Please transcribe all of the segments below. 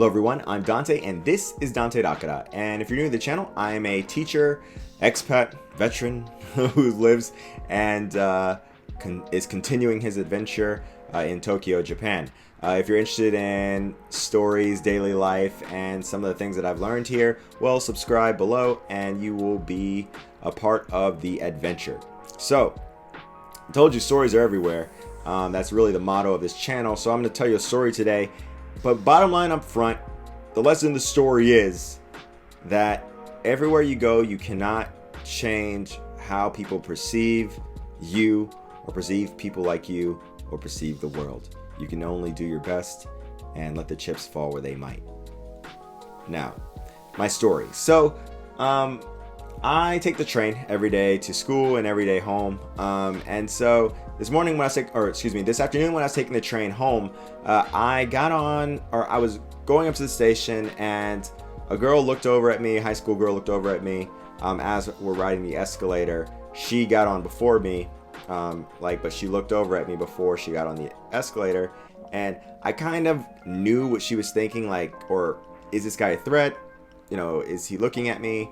Hello everyone, I'm Dante and this is Dante Dakara. And if you're new to the channel, I am a teacher, expat, veteran who lives and is continuing his adventure in Tokyo, Japan. If you're interested in stories, daily life, and some of the things that I've learned here, well, subscribe below and you will be a part of the adventure. So, I told you stories are everywhere. That's really the motto of this channel. So I'm going to tell you a story today. But bottom line up front, the lesson of the story is that everywhere you go, you cannot change how people perceive you or perceive people like you or perceive the world. You can only do your best and let the chips fall where they might. Now, my story. So, I take the train every day to school and every day home. And so this morning when this afternoon when I was taking the train home, I was going up to the station and a girl looked over at me, a high school girl looked over at me as we're riding the escalator. She got on before me, but she looked over at me before she got on the escalator. And I kind of knew what she was thinking, or is this guy a threat? You know, is he looking at me?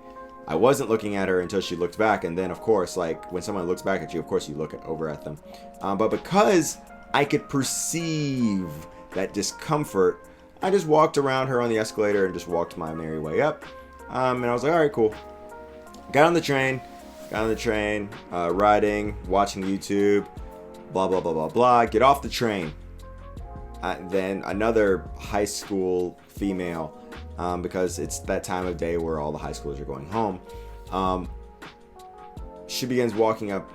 I wasn't looking at her until she looked back, and then of course, when someone looks back at you, of course you look over at them. But because I could perceive that discomfort, I just walked around her on the escalator and just walked my merry way up. And I was like, all right, cool. Got on the train, riding, watching YouTube, blah, blah, blah, blah, blah. Get off the train. Then another high school female, because it's that time of day where all the high schoolers are going home. She begins walking up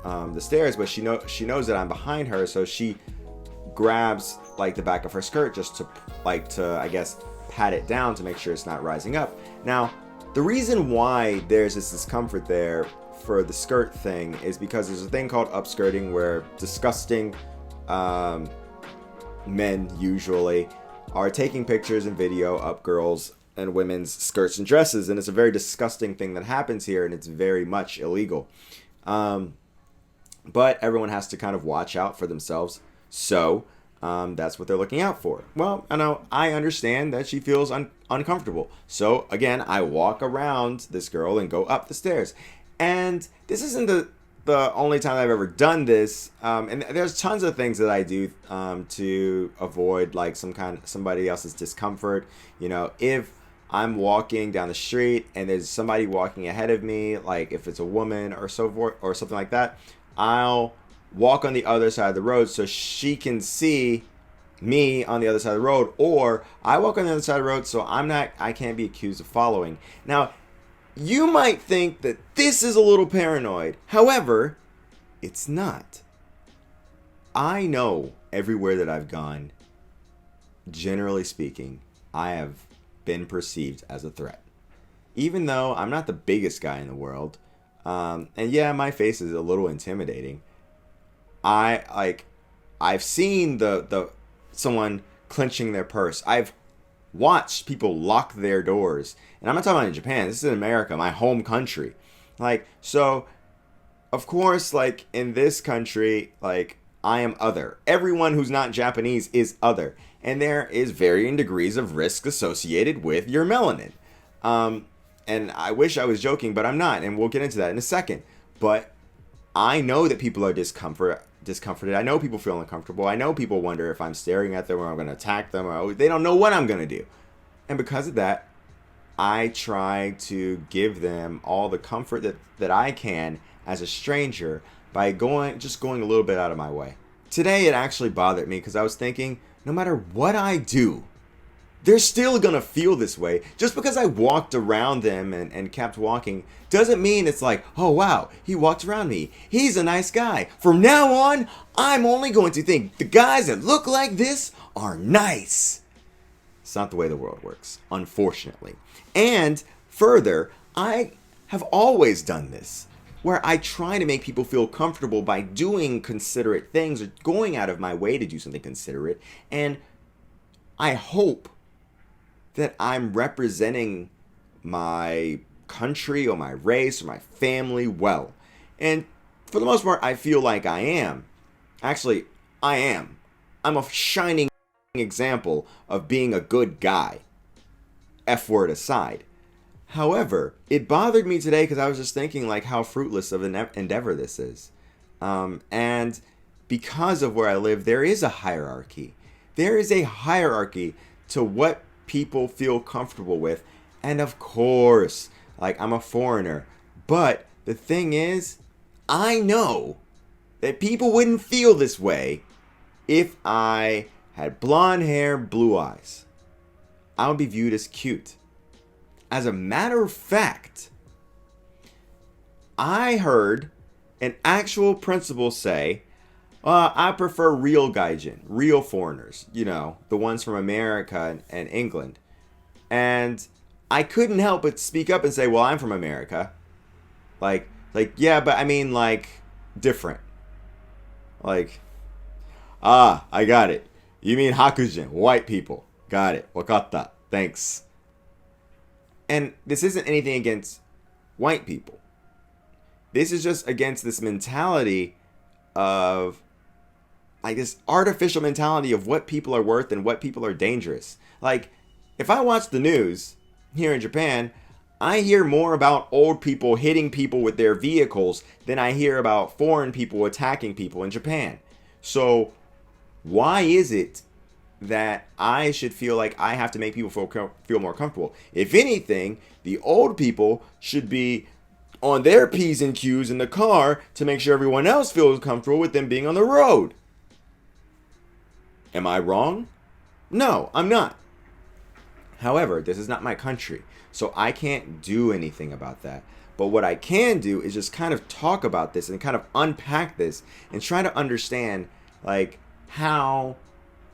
the stairs, but she knows that I'm behind her, so she grabs the back of her skirt just to I guess pat it down to make sure it's not rising up. Now, the reason why there's this discomfort there for the skirt thing is because there's a thing called upskirting where disgusting men usually are taking pictures and video up girls and women's skirts and dresses, and it's a very disgusting thing that happens here, and it's very much illegal. But everyone has to kind of watch out for themselves, so that's what they're looking out for. Well, I understand that she feels uncomfortable, so again, I walk around this girl and go up the stairs. And this isn't the only time I've ever done this, and there's tons of things that I do to avoid somebody else's discomfort. You know, if I'm walking down the street and there's somebody walking ahead of me, if it's a woman or so forth or something like that, I'll walk on the other side of the road so she can see me on the other side of the road, or I walk on the other side of the road so I can't be accused of following. Now, you might think that this is a little paranoid. However, it's not. I know everywhere that I've gone, generally speaking, I have been perceived as a threat. Even though I'm not the biggest guy in the world, and yeah, my face is a little intimidating. I've seen someone clenching their purse. I've watched people lock their doors. And I'm not talking about in Japan. This is in America, my home country. So, of course, in this country, I am other. Everyone who's not Japanese is other. And there is varying degrees of risk associated with your melanin. And I wish I was joking, but I'm not. And we'll get into that in a second. But I know that people are discomforted. I know people feel uncomfortable. I know people wonder if I'm staring at them or I'm going to attack them, or they don't know what I'm going to do. And because of that, I try to give them all the comfort that I can as a stranger by just going a little bit out of my way. Today it actually bothered me because I was thinking, no matter what I do, they're still going to feel this way. Just because I walked around them and kept walking doesn't mean it's oh wow, he walked around me. He's a nice guy. From now on, I'm only going to think the guys that look like this are nice. It's not the way the world works, unfortunately. And further, I have always done this, where I try to make people feel comfortable by doing considerate things or going out of my way to do something considerate. And I hope that I'm representing my country or my race or my family well. And for the most part, I feel like I am. Actually, I am. I'm a shining example of being a good guy, F word aside. However, it bothered me today because I was just thinking like how fruitless of an endeavor this is. And because of where I live, there is a hierarchy. There is a hierarchy to what people feel comfortable with. And of course, like I'm a foreigner. But the thing is, I know that people wouldn't feel this way if I had blonde hair, blue eyes. I would be viewed as cute. As a matter of fact, I heard an actual principal say, I prefer real gaijin, real foreigners, you know, the ones from America and England. And I couldn't help but speak up and say, well, I'm from America. Yeah, but I mean, like, different. Like, I got it. You mean Hakujin, white people. Got it. Wakatta. Thanks. And this isn't anything against white people. This is just against this mentality of, like, this artificial mentality of what people are worth and what people are dangerous. Like, if I watch the news here in Japan, I hear more about old people hitting people with their vehicles than I hear about foreign people attacking people in Japan. So, why is it that I should feel like I have to make people feel more comfortable? If anything, the old people should be on their P's and Q's in the car to make sure everyone else feels comfortable with them being on the road. Am I wrong? No, I'm not. However, this is not my country, so I can't do anything about that. But what I can do is just kind of talk about this and kind of unpack this and try to understand, like, how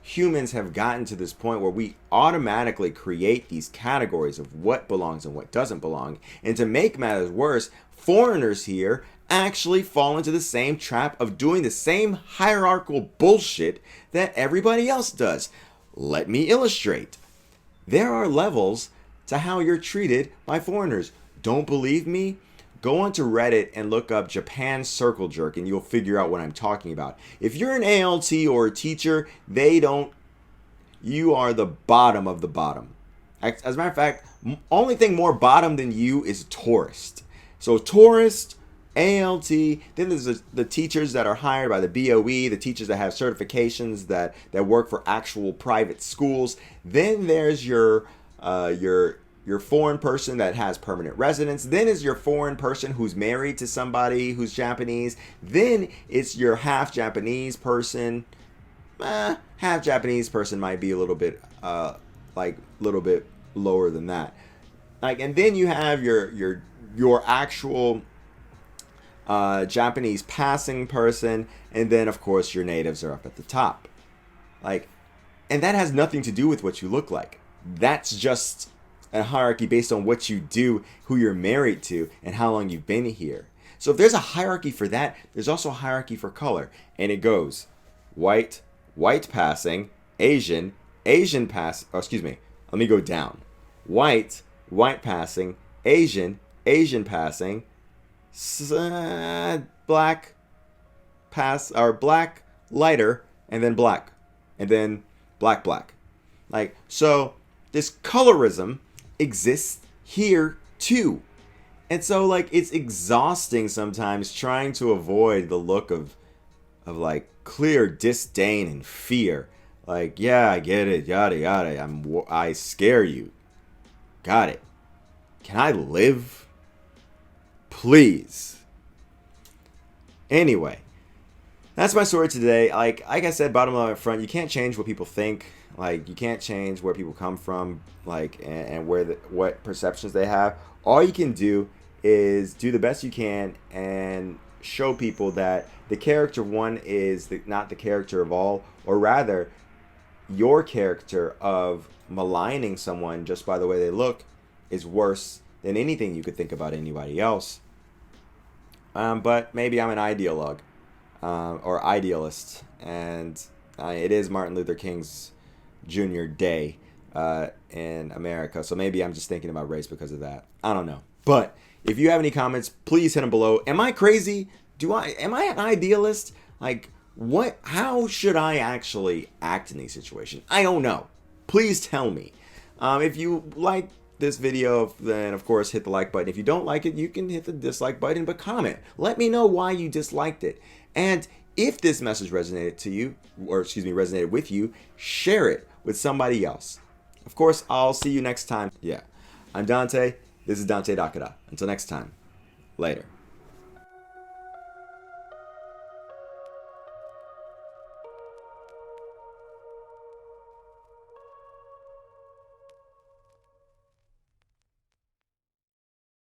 humans have gotten to this point where we automatically create these categories of what belongs and what doesn't belong. And to make matters worse, foreigners here actually fall into the same trap of doing the same hierarchical bullshit that everybody else does. Let me illustrate. There are levels to how you're treated by foreigners. Don't believe me? Go onto Reddit and look up Japan Circle Jerk and you'll figure out what I'm talking about. If you're an ALT or a teacher, you are the bottom of the bottom. As a matter of fact, only thing more bottom than you is tourist. So tourist, ALT, then there's the teachers that are hired by the BOE, the teachers that have certifications that work for actual private schools. Then there's your foreign person that has permanent residence. Then is your foreign person who's married to somebody who's Japanese. Then it's your half Japanese person. Half Japanese person might be a little bit lower than that. Like, and then you have your actual Japanese passing person, and then of course your natives are up at the top. Like, and that has nothing to do with what you look like. That's just a hierarchy based on what you do, who you're married to, and how long you've been here. So if there's a hierarchy for that, there's also a hierarchy for color. And it goes white passing, Asian pass, let me go down. White passing, Asian passing, black pass, or black lighter, and then black. And then black. Like, so this colorism exists here too. And so, like, it's exhausting sometimes trying to avoid the look of like clear disdain and fear. Like, yeah, I get it, yada yada. I scare you. Got it. Can I live? Please. Anyway, that's my story today. Like I said, bottom line up front, you can't change what people think. Like, you can't change where people come from, like, and what perceptions they have. All you can do is do the best you can and show people that the character of one is not the character of all, or rather, your character of maligning someone just by the way they look is worse than anything you could think about anybody else. But maybe I'm an ideologue or idealist, and it is Martin Luther King's Jr. Day in America, so maybe I'm just thinking about race because of that. I don't know. But if you have any comments, please hit them below. Am I crazy? Am I an idealist? Like, How should I actually act in these situations? I don't know. Please tell me. If you like this video, then of course hit the like button. If you don't like it, you can hit the dislike button, but comment. Let me know why you disliked it. And if this message resonated to you, or excuse me, resonated with you, share it with somebody else. Of course, I'll see you next time. Yeah. I'm Dante. This is Dante Dakara. Until next time. Later.